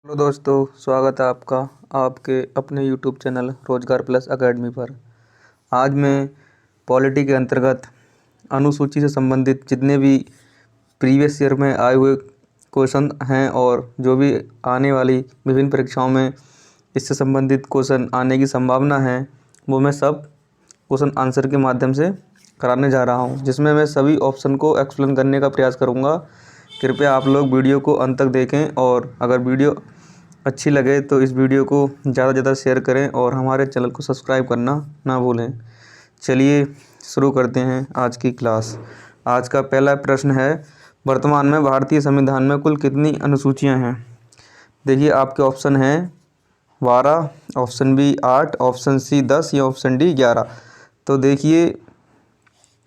Hello दोस्तों, स्वागत है आपका आपके अपने यूट्यूब चैनल रोजगार प्लस एकेडमी पर। आज मैं पॉलिटी के अंतर्गत अनुसूची से संबंधित जितने भी प्रीवियस ईयर में आए हुए क्वेश्चन हैं और जो भी आने वाली विभिन्न परीक्षाओं में इससे संबंधित क्वेश्चन आने की संभावना है, वो मैं सब क्वेश्चन आंसर के माध्यम से कराने जा रहा हूँ, जिसमें मैं सभी ऑप्शन को एक्सप्लेन करने का प्रयास करूँगा। कृपया आप लोग वीडियो को अंत तक देखें और अगर वीडियो अच्छी लगे तो इस वीडियो को ज़्यादा से ज़्यादा शेयर करें और हमारे चैनल को सब्सक्राइब करना ना भूलें। चलिए शुरू करते हैं आज की क्लास। आज का पहला प्रश्न है, वर्तमान में भारतीय संविधान में कुल कितनी अनुसूचियां हैं? देखिए, आपके ऑप्शन हैं 12, ऑप्शन बी 8, ऑप्शन सी 10 या ऑप्शन डी 11। तो देखिए,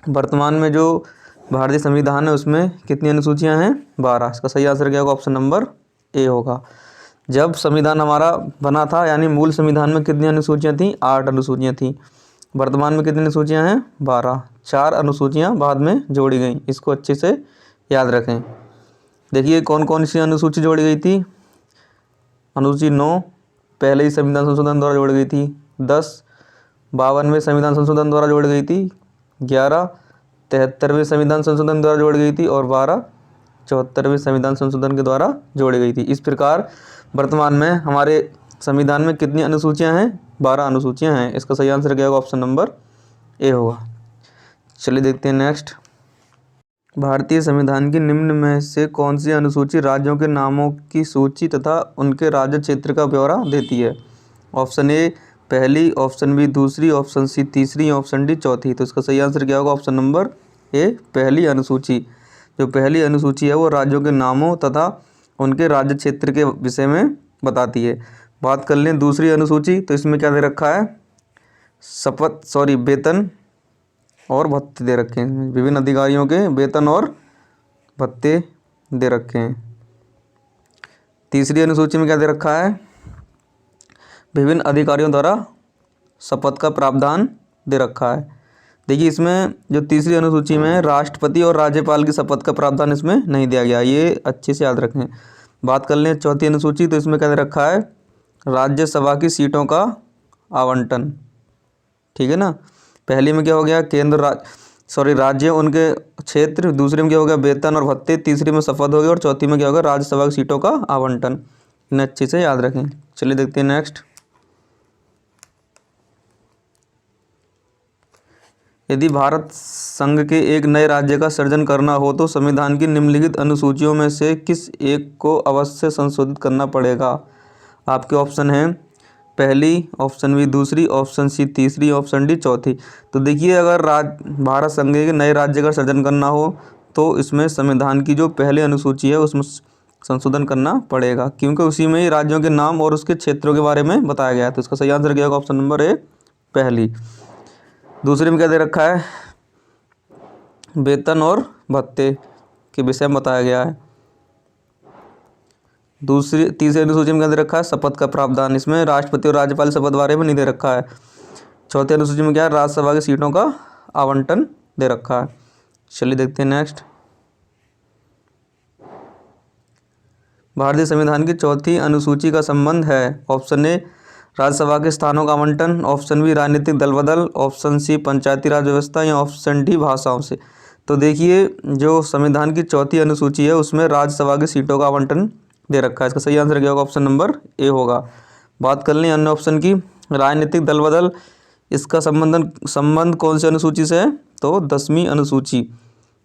वर्तमान में जो भारतीय संविधान है उसमें कितनी अनुसूचियां हैं? 12। इसका सही आंसर क्या होगा? ऑप्शन नंबर ए होगा। जब संविधान हमारा बना था यानी मूल संविधान में कितनी अनुसूचियां थीं? 8 अनुसूचियां थीं। वर्तमान में कितनी अनुसूचियां हैं? 12। 4 अनुसूचियां बाद में जोड़ी गई, इसको अच्छे से याद रखें। देखिए, कौन कौन सी अनुसूची जोड़ी गई थी? अनुसूची 9 पहले ही संविधान संशोधन द्वारा जोड़ी गई थी। 10 52वें संविधान संशोधन द्वारा जोड़ी गई थी। 11 73वें संविधान संशोधन द्वारा जोड़ी गई थी और 12 74वें संविधान संशोधन के द्वारा जोड़ी गई थी। इस प्रकार वर्तमान में हमारे संविधान में कितनी अनुसूचियां हैं? 12 अनुसूचियां हैं। इसका सही आंसर क्या होगा? ऑप्शन नंबर ए होगा। चलिए देखते हैं नेक्स्ट। भारतीय संविधान की निम्न में से कौन सी अनुसूची राज्यों के नामों की सूची तथा उनके राज्य क्षेत्र का ब्यौरा देती है? ऑप्शन ए पहली, ऑप्शन बी दूसरी, ऑप्शन सी तीसरी, ऑप्शन डी चौथी। तो इसका सही आंसर क्या होगा? ऑप्शन नंबर ए पहली अनुसूची। जो पहली अनुसूची है वो राज्यों के नामों तथा उनके राज्य क्षेत्र के विषय में बताती है। बात कर लें दूसरी अनुसूची, तो इसमें क्या दे रखा है? वेतन और भत्ते दे रखे हैं। विभिन्न अधिकारियों के वेतन और भत्ते दे रखे हैं। तीसरी अनुसूची में क्या दे रखा है? विभिन्न अधिकारियों द्वारा शपथ का प्रावधान दे रखा है। देखिए, इसमें जो तीसरी अनुसूची में राष्ट्रपति और राज्यपाल की शपथ का प्रावधान इसमें नहीं दिया गया, ये अच्छे से याद रखें। बात कर लें चौथी अनुसूची, तो इसमें क्या दे रखा है? राज्यसभा की सीटों का आवंटन। ठीक है ना। पहली में क्या हो गया? राज्य उनके क्षेत्र। दूसरे में क्या हो गया? वेतन और भत्ते। तीसरी में शपथ हो गया और चौथी में क्या होगा? राज्यसभा की सीटों का आवंटन। इन्हें अच्छे से याद रखें। चलिए देखते हैं नेक्स्ट। यदि भारत संघ के एक नए राज्य का सृजन करना हो तो संविधान की निम्नलिखित अनुसूचियों में से किस एक को अवश्य संशोधित करना पड़ेगा? आपके ऑप्शन हैं पहली, ऑप्शन बी दूसरी, ऑप्शन सी तीसरी, ऑप्शन डी चौथी। तो देखिए, अगर भारत संघ के नए राज्य का सृजन करना हो तो इसमें संविधान की जो पहली अनुसूची है उसमें संशोधन करना पड़ेगा, क्योंकि उसी में ही राज्यों के नाम और उसके क्षेत्रों के बारे में बताया गया है। तो इसका सही आंसर क्या होगा? ऑप्शन नंबर ए पहली। दूसरे में क्या दे रखा है? वेतन और भत्ते के विषय में बताया गया है। तीसरी अनुसूची में क्या दे रखा है? शपथ का प्रावधान। इसमें राष्ट्रपति और राज्यपाल शपथ बारे में नहीं दे रखा है। चौथी अनुसूची में क्या है? राज्यसभा की सीटों का आवंटन दे रखा है। चलिए देखते हैं नेक्स्ट। भारतीय संविधान की चौथी अनुसूची का संबंध है ऑप्शन ए राज्यसभा के स्थानों का आवंटन, ऑप्शन बी राजनीतिक दल बदल, ऑप्शन सी पंचायती राज व्यवस्था या ऑप्शन डी भाषाओं से। तो देखिए, जो संविधान की चौथी अनुसूची है उसमें राज्यसभा की सीटों का आवंटन दे रखा है। इसका सही आंसर क्या होगा? ऑप्शन नंबर ए होगा। बात कर लें अन्य ऑप्शन की। राजनीतिक दल बदल, इसका संबंध कौन सी अनुसूची से है? तो 10वीं अनुसूची।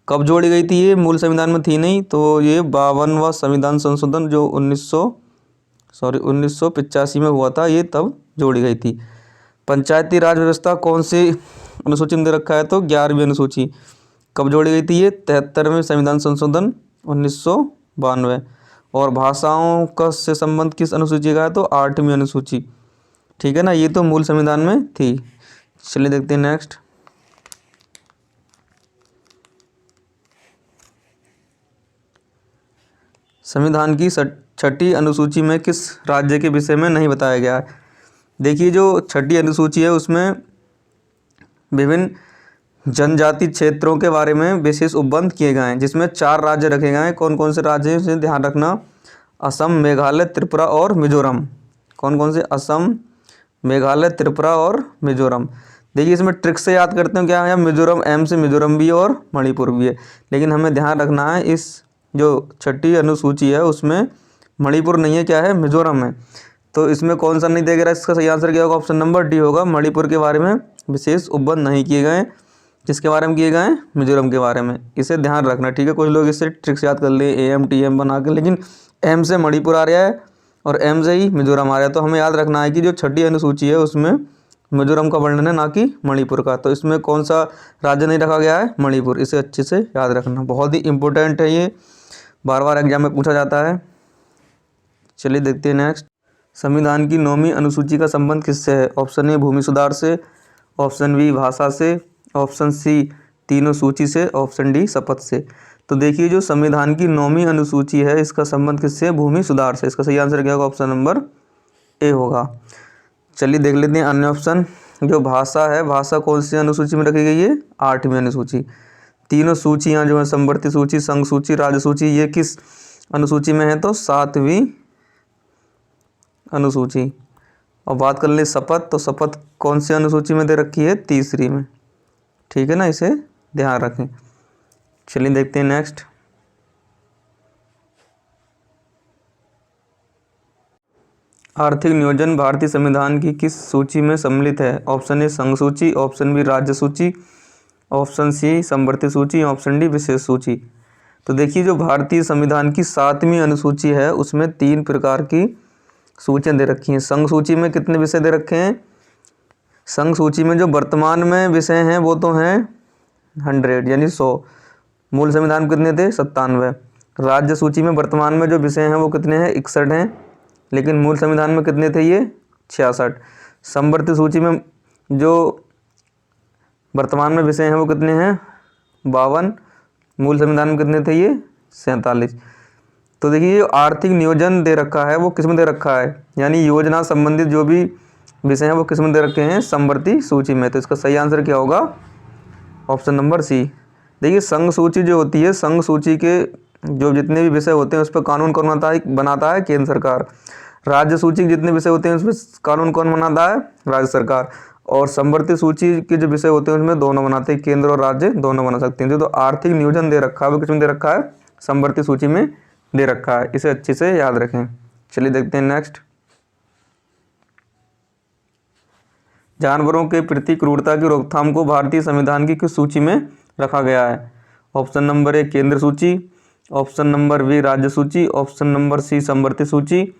कब जोड़ी गई थी? ये मूल संविधान में थी नहीं, तो ये 52वां संविधान संशोधन जो 1985 में हुआ था, ये तब जोड़ी गई थी। पंचायती राज व्यवस्था कौन सी अनुसूची में दे रखा है? तो 11वीं अनुसूची। कब जोड़ी गई थी? ये 73वें संविधान संशोधन 1992। और भाषाओं का से संबंध किस अनुसूची का है? तो 8वीं अनुसूची। ठीक है ना, ये तो मूल संविधान में थी। चलिए देखते हैं नेक्स्ट। संविधान की छठी अनुसूची में किस राज्य के विषय में नहीं बताया गया है? देखिए, जो छठी अनुसूची है उसमें विभिन्न जनजाति क्षेत्रों के बारे में विशेष उपबंध किए गए हैं, जिसमें 4 राज्य रखे गए हैं। कौन कौन से राज्य हैं इसे ध्यान रखना। असम, मेघालय, त्रिपुरा और मिजोरम। कौन कौन से? असम, मेघालय, त्रिपुरा और मिजोरम। देखिए इसमें ट्रिक से याद करते हैं क्या है, मिजोरम, एम से मिजोरम भी है और मणिपुर भी है, लेकिन हमें ध्यान रखना है इस जो छठी अनुसूची है उसमें मणिपुर नहीं है, क्या है, मिजोरम है। तो इसमें कौन सा नहीं देगा, इसका सही आंसर क्या होगा? ऑप्शन नंबर डी होगा। मणिपुर के बारे में विशेष उपबंध नहीं किए गए। किसके बारे में किए गए हैं? मिजोरम के बारे में। इसे ध्यान रखना, ठीक है। कुछ लोग इससे ट्रिक्स याद कर ले AM TM बना के, लेकिन एम से मणिपुर आ रहा है और एम से ही मिजोरम आ रहा है। तो हमें याद रखना है कि जो छठी अनुसूची है उसमें मिजोरम का वर्णन है, ना कि मणिपुर का। तो इसमें कौन सा राज्य नहीं रखा गया है? मणिपुर। इसे अच्छे से याद रखना, बहुत ही इंपॉर्टेंट है ये, बार बार एग्जाम में पूछा जाता है। चलिए देखते हैं नेक्स्ट। संविधान की 9वीं अनुसूची का संबंध किससे है? ऑप्शन ए भूमि सुधार से, ऑप्शन बी भाषा से, ऑप्शन सी तीनों सूची से, ऑप्शन डी शपथ से। तो देखिए जो संविधान की 9वीं अनुसूची है इसका संबंध किससे? भूमि सुधार से। इसका सही आंसर क्या होगा? ऑप्शन नंबर ए होगा। चलिए देख लेते हैं अन्य ऑप्शन। जो भाषा है, भाषा कौन सी अनुसूची में रखी गई है? 8वीं अनुसूची। तीनों सूचियां जो है, समवर्ती सूची, संघ सूची, राज्य सूची, ये किस अनुसूची में है? तो 7वीं अनुसूची। और बात कर ले शपथ, तो शपथ कौन सी अनुसूची में दे रखी है? 3री में, ठीक है ना, इसे ध्यान रखें। चलिए देखते हैं नेक्स्ट। आर्थिक नियोजन भारतीय संविधान की किस सूची में सम्मिलित है? ऑप्शन ए संघ सूची, ऑप्शन बी राज्य सूची, ऑप्शन सी समवर्ती सूची, ऑप्शन डी विशेष सूची। तो देखिए जो भारतीय संविधान की 7वीं अनुसूची है उसमें 3 प्रकार की सूचियाँ दे रखी हैं। संघ सूची में कितने विषय दे रखे हैं? संघ सूची में जो वर्तमान में विषय हैं वो तो हैं 100 यानी 100। मूल संविधान में कितने थे? 97। राज्य सूची में वर्तमान में जो विषय हैं वो कितने हैं? 61 हैं, लेकिन मूल संविधान में कितने थे? ये 66। समवर्ती सूची में जो वर्तमान में विषय हैं वो कितने हैं? 52। मूल संविधान में कितने थे? ये 47। तो देखिए जो आर्थिक नियोजन दे रखा है वो किस में दे रखा है? यानी योजना संबंधित जो भी विषय हैं वो किस में दे रखे हैं? समवर्ती सूची में। तो इसका सही आंसर क्या होगा? Option number C. देखिए संघ सूची जो होती है, संघ सूची के जो जितने भी विषय होते हैं उस पर कानून कौन बनाता है? केंद्र सरकार। राज्य सूची के जितने विषय होते हैं उसमें कानून कौन बनाता है? राज्य सरकार। और समवर्ती सूची के जो विषय होते हैं उसमें दोनों बनाते हैं, केंद्र और राज्य दोनों बना सकते हैं। तो आर्थिक नियोजन दे रखा है वो किस में दे रखा है? समवर्ती सूची में दे रखा है। इसे अच्छे से याद रखें। चलिए देखते हैं नेक्स्ट। जानवरों के प्रति क्रूरता की रोकथाम को भारतीय संविधान की किस सूची में रखा गया है? ऑप्शन नंबर ए केंद्र सूची, ऑप्शन नंबर बी राज्य सूची, ऑप्शन नंबर सी समवर्ती सूची,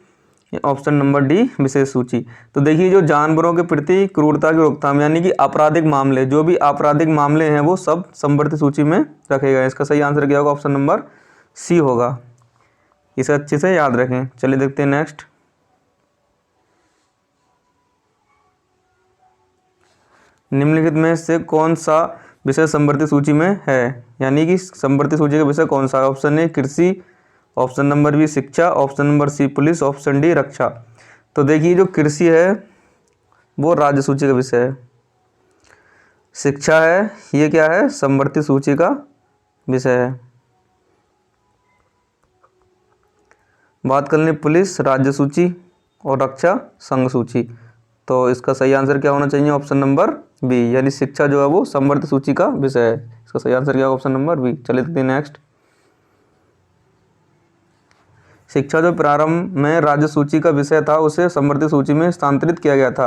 ऑप्शन नंबर डी विशेष सूची। तो देखिए जो जानवरों के प्रति क्रूरता की रोकथाम यानी कि आपराधिक मामले, जो भी आपराधिक मामले हैं वो सब समवर्ती सूची में रखे गए। इसका सही आंसर क्या होगा? ऑप्शन नंबर सी होगा। इसे अच्छे से याद रखें। चलिए देखते हैं नेक्स्ट। निम्नलिखित में से कौन सा विषय समवर्ती सूची में है? यानी कि समवर्ती सूची का विषय कौन सा है? ऑप्शन ए कृषि, ऑप्शन नंबर बी शिक्षा, option number C police, option D रक्षा। तो देखिए जो कृषि है वो राज्य सूची का विषय है। शिक्षा है ये क्या है? समवर्ती सूची का विषय है। बात कर लें पुलिस राज्य सूची और रक्षा संघ सूची। तो इसका सही आंसर क्या होना चाहिए? ऑप्शन नंबर बी, यानी शिक्षा जो है वो समवर्ती सूची का विषय है। इसका सही आंसर क्या होगा? Option number B. चलिए देखते हैं नेक्स्ट। शिक्षा जो प्रारंभ में राज्य सूची का विषय था उसे समवर्ती सूची में स्थानांतरित किया गया था।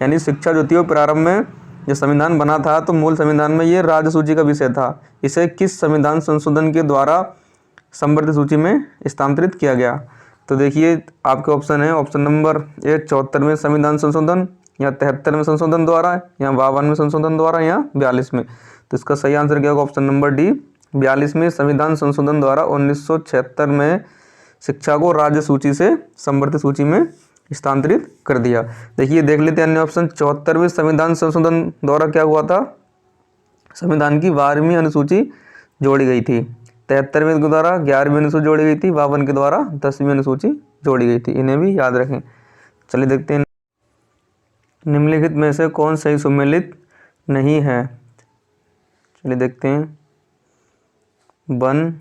यानी शिक्षा जो थी वो प्रारंभ में जब संविधान बना था तो मूल संविधान में ये राज्य सूची का विषय था। इसे किस संविधान संशोधन के द्वारा समवर्ती सूची में स्थानांतरित किया गया? तो देखिए आपके ऑप्शन है, ऑप्शन नंबर ए 74वें संविधान संशोधन, या 73वें संशोधन द्वारा, या 52वें संशोधन द्वारा, या 42 में। तो इसका सही आंसर क्या होगा? ऑप्शन नंबर डी 42वें संविधान संशोधन द्वारा 1976 में शिक्षा को राज्य सूची से समवर्ती सूची में स्थानांतरित कर दिया। देखिए देख लेते हैं अन्य ऑप्शन। 74वें संविधान संशोधन द्वारा क्या हुआ था? संविधान की 12वीं अनुसूची जोड़ी गई थी। 73वें के द्वारा 11वीं अनुसूची जोड़ी गई थी। 52 के द्वारा 10वीं अनुसूची जोड़ी गई थी। इन्हें भी याद रखें। चलिए देखते हैं निम्नलिखित में से कौन सही सुमेलित नहीं है? चलिए देखते हैं। वन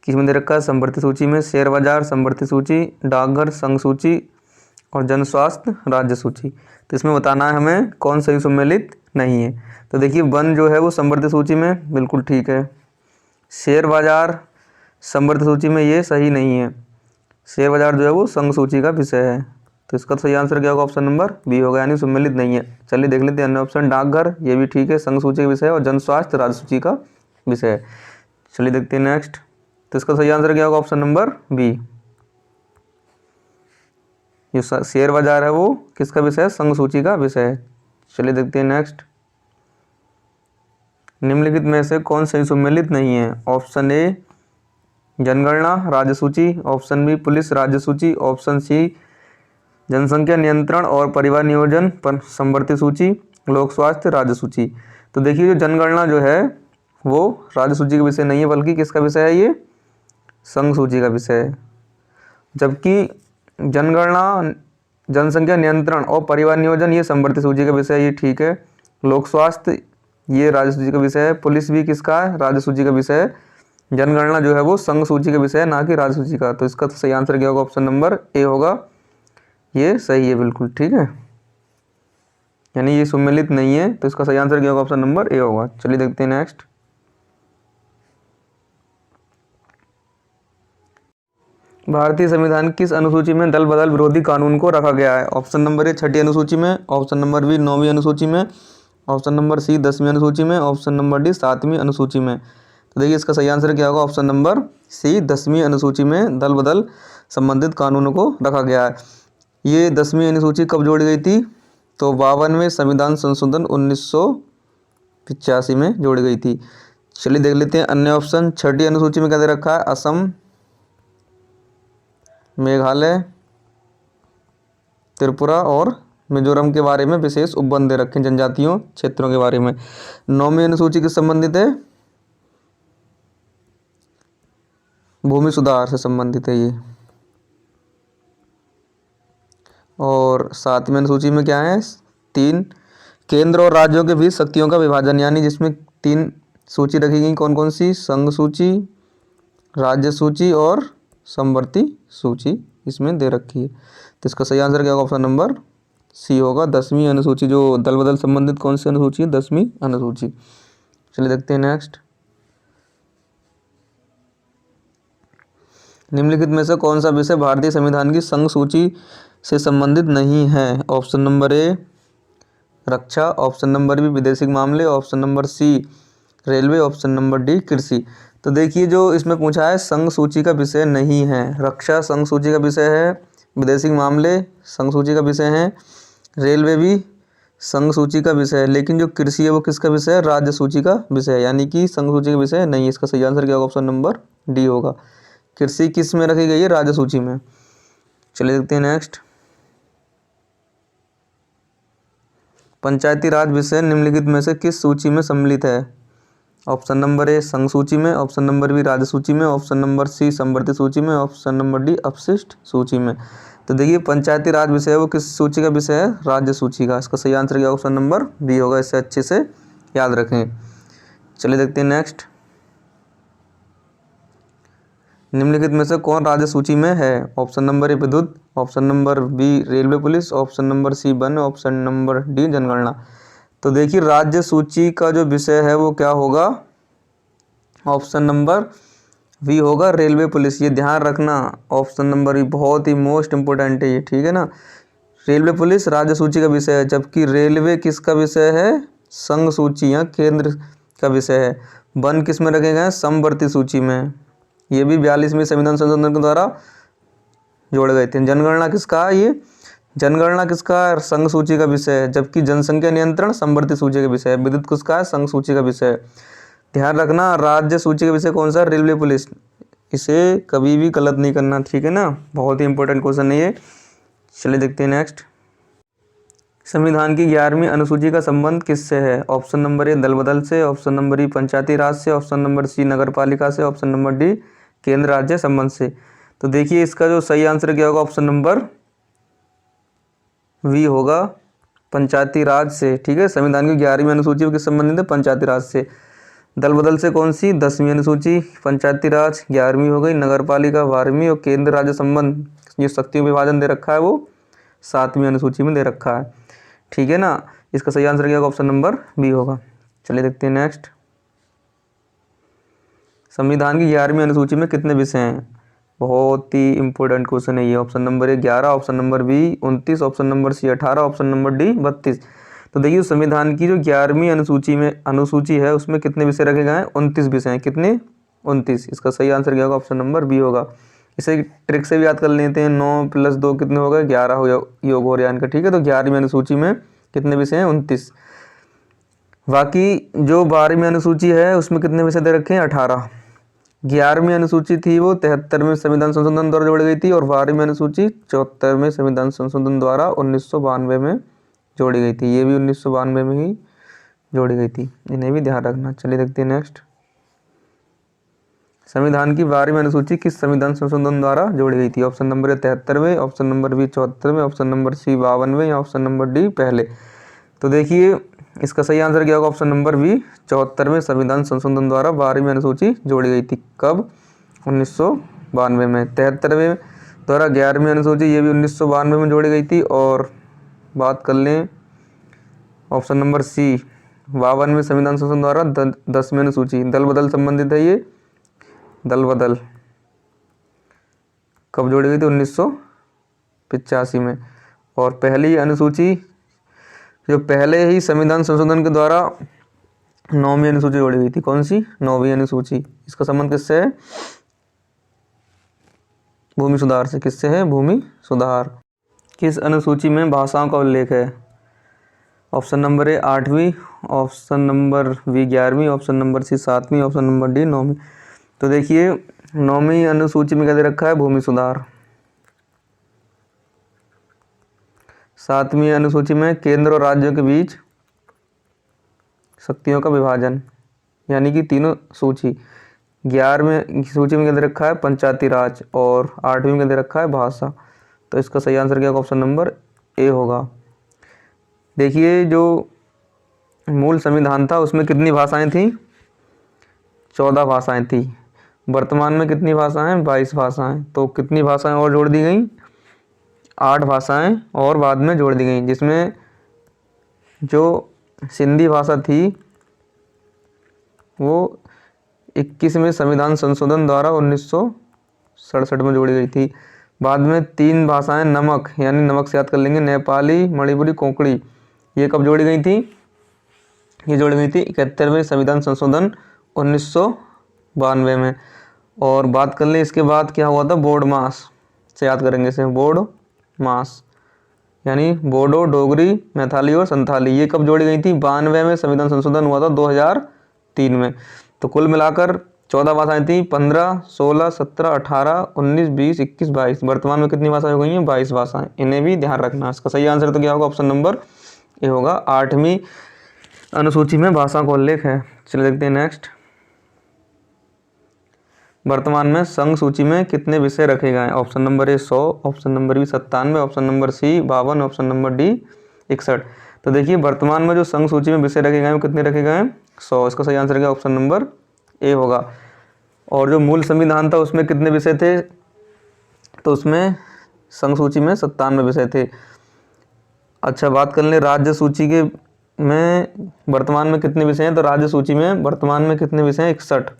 किसमें दे रखा है, संवर्ती सूची में। शेयर बाजार संवर्ती सूची, डाकघर संघ सूची और जन स्वास्थ्य राज्य सूची। तो इसमें बताना है हमें कौन सही सम्मिलित नहीं है। तो देखिए वन जो है वो संवर्ती सूची में, बिल्कुल ठीक है। शेयर बाजार संवर्ती सूची में, ये सही नहीं है। शेयर बाजार जो है वो संघ सूची का विषय है। तो इसका सही आंसर क्या होगा, ऑप्शन नंबर बी होगा, यानी सम्मिलित नहीं है। चलिए देख लेते हैं अन्य ऑप्शन। डाकघर, ये भी ठीक है, संघ सूची का विषय है और जन स्वास्थ्य राज्य सूची का विषय है। चलिए देखते हैं नेक्स्ट। तो इसका सही आंसर क्या होगा, ऑप्शन नंबर बी। जो शेयर बाजार है वो किसका विषय है, संघ सूची का विषय है। चलिए देखते हैं नेक्स्ट। निम्नलिखित में से कौन सही सम्मिलित नहीं है। ऑप्शन ए जनगणना राज्य सूची, ऑप्शन बी पुलिस राज्य सूची, ऑप्शन सी जनसंख्या नियंत्रण और परिवार नियोजन पर संवर्ती सूची, लोक स्वास्थ्य राज्य सूची। तो देखिए जो जनगणना जो है वो राज्य सूची का विषय नहीं है, बल्कि किसका विषय है, ये संघ सूची का विषय है। जबकि जनगणना, जनसंख्या नियंत्रण और परिवार नियोजन ये संवर्ती सूची का विषय है, ये ठीक है। लोक स्वास्थ्य ये राज्य सूची का विषय है। पुलिस भी किसका है, राज्य सूची का विषय है। जनगणना जो है वो संघ सूची का विषय है, ना कि राज्य सूची का। तो इसका तो सही आंसर क्या होगा, ऑप्शन नंबर ए होगा, ये सही है, बिल्कुल ठीक है, यानी ये सम्मिलित नहीं है। तो इसका सही आंसर क्या होगा, ऑप्शन नंबर ए होगा। चलिए देखते हैं नेक्स्ट। भारतीय संविधान किस अनुसूची में दल बदल विरोधी कानून को रखा गया है। ऑप्शन नंबर ए 6ठी अनुसूची में, ऑप्शन नंबर बी 9वीं अनुसूची में, ऑप्शन नंबर सी 10वीं अनुसूची में, ऑप्शन नंबर डी 7वीं अनुसूची में। तो देखिए इसका सही आंसर क्या होगा, ऑप्शन नंबर सी 10वीं अनुसूची में दल बदल संबंधित कानूनों को रखा गया है। ये 10वीं अनुसूची कब जोड़ी गई थी, तो 52वें संविधान संशोधन 1985 में जोड़ी गई थी। चलिए देख लेते हैं अन्य ऑप्शन। 6ठी अनुसूची में क्या दे रखा है, असम, मेघालय, त्रिपुरा और मिजोरम के बारे में विशेष उपबंध दे रखे हैं, जनजातियों क्षेत्रों के बारे में। 9वीं अनुसूची किस संबंधित है, भूमि सुधार से संबंधित है ये। और 7वीं अनुसूची में क्या है, 3 केंद्र और राज्यों के बीच शक्तियों का विभाजन, यानी जिसमें 3 सूची रखी गई, कौन कौन सी, संघ सूची, राज्य सूची और संवर्ती सूची इसमें दे रखी है। तो इसका सही आंसर क्या होगा, ऑप्शन नंबर सी होगा, 10वीं अनुसूची। जो दल बदल संबंधित कौन सी अनुसूची है, 10वीं अनुसूची। चलिए देखते हैं नेक्स्ट। निम्नलिखित में से कौन सा विषय भारतीय संविधान की संघ सूची से संबंधित नहीं है। ऑप्शन नंबर ए रक्षा, ऑप्शन नंबर बी विदेशी मामले, option number C railway, option number D कृषि। तो देखिए जो इसमें पूछा है संघ सूची का विषय नहीं है। रक्षा संघ सूची का विषय है, विदेशी मामले संघ सूची का विषय है, रेलवे भी संघ सूची का विषय है, लेकिन जो कृषि है वो किसका विषय है, राज्य सूची का विषय है, यानी कि संघ सूची का विषय नहीं है। इसका सही आंसर क्या होगा, ऑप्शन नंबर डी होगा। कृषि किस में रखी गई है, राज्य सूची में। चलिए देखते हैं नेक्स्ट। पंचायती राज विषय निम्नलिखित में से किस सूची में सम्मिलित है। ऑप्शन नंबर ए संघ सूची में, ऑप्शन नंबर बी राज्य सूची में, ऑप्शन नंबर सी संवर्ती सूची में, ऑप्शन नंबर डी अपशिष्ट सूची में। तो देखिए पंचायती राज विषय है वो किस सूची का विषय है, राज्य सूची का। इसका सही आंसर क्या, ऑप्शन नंबर बी होगा। इसे अच्छे से याद रखें। चलिए देखते हैं नेक्स्ट। निम्नलिखित में से कौन राज्य सूची में है। ऑप्शन नंबर ए विद्युत, option number B railway police, option number C वन, ऑप्शन नंबर डी जनगणना। तो देखिए राज्य सूची का जो विषय है वो क्या होगा, ऑप्शन नंबर बी होगा रेलवे पुलिस। ये ध्यान रखना, ऑप्शन नंबर बी बहुत ही मोस्ट इंपोर्टेंट है ये, ठीक है ना। रेलवे पुलिस राज्य सूची का विषय है, जबकि रेलवे किसका विषय है, संघ सूची या केंद्र का विषय है। वन किस में रखे गए हैं, समवर्ती सूची में। ये भी 42वें संविधान संशोधन के द्वारा जोड़े गए थे। जनगणना किसका है, ये जनगणना किसका है, संघ सूची का विषय है, जबकि जनसंख्या नियंत्रण संवर्ती सूची का विषय है। विद्युत किसका है, संघ सूची का विषय है। ध्यान रखना राज्य सूची का विषय कौन सा, रेलवे पुलिस। इसे कभी भी गलत नहीं करना, ठीक है ना, बहुत ही इंपॉर्टेंट क्वेश्चन है ये। चलिए देखते हैं नेक्स्ट। संविधान की 11वीं अनुसूची का संबंध किससे है। ऑप्शन नंबर ए दल बदल से, ऑप्शन नंबर ई पंचायती राज से, ऑप्शन नंबर सी नगर पालिका से, ऑप्शन नंबर डी केंद्र राज्य संबंध से। तो देखिए इसका जो सही आंसर क्या होगा, ऑप्शन नंबर वी होगा, पंचायती राज से। ठीक है, संविधान की 11वीं अनुसूची किस संबंधित है, पंचायती राज से। दल बदल से कौन सी? 10वीं अनुसूची। पंचायती राज 11वीं हो गई, नगर पालिका 12वीं, और केंद्र राज्य संबंध जो शक्तियों विभाजन दे रखा है वो 7वीं अनुसूची में दे रखा है। ठीक है ना। इसका सही आंसर क्या होगा? ऑप्शन नंबर बी होगा। चलिए देखते हैं नेक्स्ट। संविधान की 11वीं अनुसूची में कितने विषय हैं? बहुत ही इंपॉर्टेंट क्वेश्चन है ये। Option number A 11, option number B 29, option number C 18, option number D 32। तो देखिए संविधान की जो 11वीं अनुसूची है उसमें कितने विषय रखे गए हैं? 29 विषय हैं। कितने? 29। इसका सही आंसर क्या होगा? ऑप्शन नंबर बी होगा। इसे ट्रिक से भी याद कर लेते हैं। 9 + 2 कितने हो गए? 11 हो योग हो रहा है इनका। ठीक है, तो 11वीं अनुसूची में कितने विषय हैं? 29। बाकी जो 12वीं अनुसूची है उसमें कितने विषय दे रखे हैं? 18। 11वीं अनुसूची थी वो 73वें संविधान संशोधन द्वारा जोड़ी गई थी, और 12वीं अनुसूची 74वें संविधान संशोधन द्वारा 1992 में जोड़ी गई थी। ये भी 1992 में ही जोड़ी गई थी, इन्हें भी ध्यान रखना। चलिए देखते हैं नेक्स्ट। संविधान की 12वीं अनुसूची किस संविधान संशोधन द्वारा जोड़ी गई थी? ऑप्शन नंबर ए 73वें, ऑप्शन नंबर बी 74वें, ऑप्शन नंबर सी 52वें, या ऑप्शन नंबर डी पहले। तो देखिए इसका सही आंसर क्या होगा? ऑप्शन नंबर बी 74वें संविधान संशोधन द्वारा 12वीं अनुसूची जोड़ी गई थी। कब? 1992 में। 73वें द्वारा 11वीं अनुसूची, ये भी 1992 में जोड़ी गई थी। और बात कर लें ऑप्शन नंबर सी 52वें संविधान संशोधन द्वारा 10वीं अनुसूची, दल बदल संबंधित है ये। दल बदल कब जोड़ी गई थी? 1985 में। और पहली अनुसूची जो पहले ही संविधान संशोधन के द्वारा 9वीं अनुसूची जोड़ी गई थी। कौन सी? 9वीं अनुसूची। इसका संबंध किससे है? भूमि सुधार से। किससे है? भूमि सुधार। किस अनुसूची में भाषाओं का उल्लेख है? ऑप्शन नंबर ए 8वीं, ऑप्शन नंबर बी 11वीं, ऑप्शन नंबर सी 7वीं, ऑप्शन नंबर डी 9वीं। तो देखिए 9वीं अनुसूची में क्या दे रखा है? भूमि सुधार। 7वीं अनुसूची में केंद्र और राज्यों के बीच शक्तियों का विभाजन, यानी कि तीनों सूची। 11वीं सूची में क्या दे रखा है? पंचायती राज। और 8वीं में क्या दे रखा है? भाषा। तो इसका सही आंसर क्या होगा? ऑप्शन नंबर ए होगा। देखिए जो मूल संविधान था उसमें कितनी भाषाएं थी? 14 भाषाएं थी। वर्तमान में कितनी भाषाएं? 22 भाषाएं। तो कितनी भाषाएं और जोड़ दी गई? 8 भाषाएं और बाद में जोड़ दी गई, जिसमें जो सिंधी भाषा थी वो 21वें संविधान संशोधन द्वारा 1967 में जोड़ी गई थी। बाद में 3 भाषाएं नमक, यानी नमक से याद कर लेंगे, नेपाली, मणिपुरी, कोंकणी, ये कब जोड़ी गई थी? ये जोड़ी गई थी 71वें संविधान संशोधन 1992 में। और बात कर लें इसके बाद क्या हुआ था? बोर्ड मास से याद करेंगे इसे। बोर्ड मास यानी बोडो, डोगरी, मैथाली और संथाली, ये कब जोड़ी गई थी? 92 में संविधान संशोधन हुआ था 2003 में। तो कुल मिलाकर 14 भाषाएं थी। 15, 16, 17, 18, 19, 20, 21, 22। वर्तमान में कितनी भाषाएं हो गई हैं? 22 भाषाएं। इन्हें भी ध्यान रखना। इसका सही आंसर तो क्या होगा? ऑप्शन नंबर ए होगा। 8वीं अनुसूची में भाषा का उल्लेख है। चलिए देखते हैं नेक्स्ट। वर्तमान में संघ सूची में कितने विषय रखे गए हैं? Option number A 100, option number B 97, option number C 52, option number D 61। तो देखिए वर्तमान में जो संघ सूची में विषय रखे गए हैं वो कितने रखे गए हैं? 100। इसका सही आंसर क्या? ऑप्शन नंबर ए होगा। और जो मूल संविधान था उसमें कितने विषय थे? तो उसमें संघ सूची में 97 विषय थे। अच्छा बात कर लें राज्य सूची के में वर्तमान में कितने विषय हैं? तो राज्य सूची में वर्तमान में कितने विषय हैं? 61।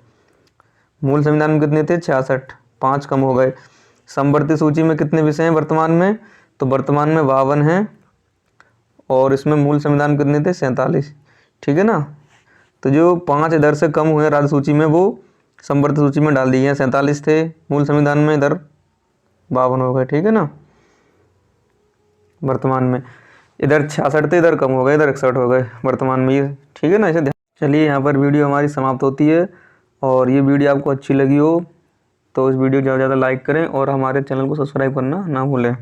मूल संविधान में कितने थे? 66, 5 कम हो गए। समवर्ती सूची में कितने विषय हैं वर्तमान में? तो वर्तमान में 52 हैं, और इसमें मूल संविधान में कितने थे? 47। ठीक है ना। तो जो 5 इधर से कम हुए राज्य सूची में वो समवर्ती सूची में डाल दिए हैं। 47 थे मूल संविधान में, इधर 52 हो गए। ठीक है ना। वर्तमान में इधर 66 थे, इधर कम हो गए, इधर 61 हो गए वर्तमान में ये। ठीक है ना, इसे चलिए यहाँ पर वीडियो हमारी समाप्त होती है। और ये वीडियो आपको अच्छी लगी हो तो इस वीडियो को ज़्यादा से ज़्यादा लाइक करें और हमारे चैनल को सब्सक्राइब करना ना भूलें।